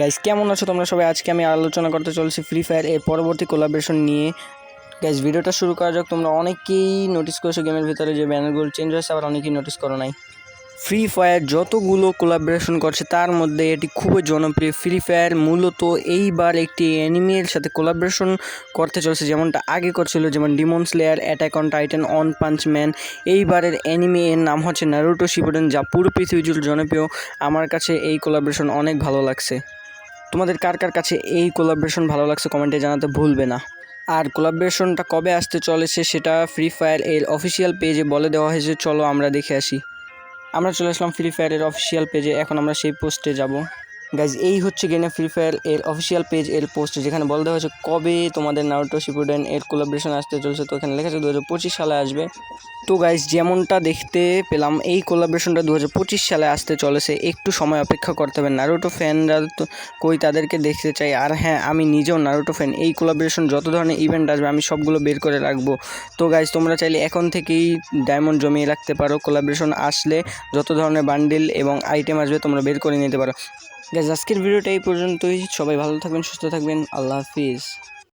Guys কেমন আছো তোমরা সবাই? আজকে আমি আলোচনা করতে চলেছি ফ্রি ফায়ার এর পরবর্তী কোলাবরেশন নিয়ে। গাইস ভিডিওটা শুরু করা যাক। তোমরা অনেকেই নোটিস করেছো গেমের ভিতরে যে ব্যানারগুলো চেঞ্জ হয়েছে, আবার অনেকেই নোটিস করো নাই। ফ্রি ফায়ার যতগুলো কোলাবরেশন করছে তার মধ্যে এটি খুবই জনপ্রিয়। ফ্রি ফায়ার মূলত এইবার একটি অ্যানিমের সাথে কোলাবরেশন করতে চলেছে, যেমনটা আগে করছিল, যেমন Demon Slayer, attack on Titan, on punch man. এইবারের অ্যানিমে এর নাম হচ্ছে নারুটো শিপুডেন, যা পুরো পৃথিবী জুড়ে জনপ্রিয়। আমার কাছে এই কোলাবরেশন অনেক ভালো লাগছে। তোমাদের কার কার কাছে এই কোলাবরেশন ভালো লাগছে কমেন্টে জানাতে ভুলবে না। আর কোলাবরেশনটা কবে আসতে চলেছে সেটা ফ্রি ফায়ার এর অফিসিয়াল পেজে বলে দেওয়া হয়েছে, চলো আমরা দেখে আসি। আমরা চলে আসলাম ফ্রি ফায়ারের অফিসিয়াল পেজে, এখন আমরা সেই পোস্টে যাব। গাইজ এই হচ্ছে গেনে ফ্রি ফায়ার এর অফিসিয়াল পেজ এর পোস্ট, যেখানে বলে দেওয়া হয়েছে কবে তোমাদের নারুটো শিপুডেন এর কোলাবরেশন আসতে চলেছে। তো এখানে লেখা আছে 2025 সালে আসবে। তো গাইজ যেমনটা দেখতে পেলাম এই কোলাবরেশনটা 2025 সালে আসতে চলেছে। একটু সময় অপেক্ষা করতে হবে। নারুটো ফ্যানরা তো কই, তাদেরকে দেখতে চাই। আর হ্যাঁ, আমি নিজেও নারুটো ফ্যান। এই কোলাবরেশন যত ধরনের ইভেন্ট আসবে আমি সবগুলো বের করে রাখবো। তো গাইজ তোমরা চাইলে এখন থেকেই ডায়মন্ড জমিয়ে রাখতে পারো। কোলাবরেশন আসলে যত ধরনের বান্ডিল এবং আইটেম আসবে তোমরা বের করে নিতে পারো। গাইজ আজকের ভিডিওটা এই পর্যন্তই। সবাই ভালো থাকবেন, সুস্থ থাকবেন। আল্লাহ হাফিজ।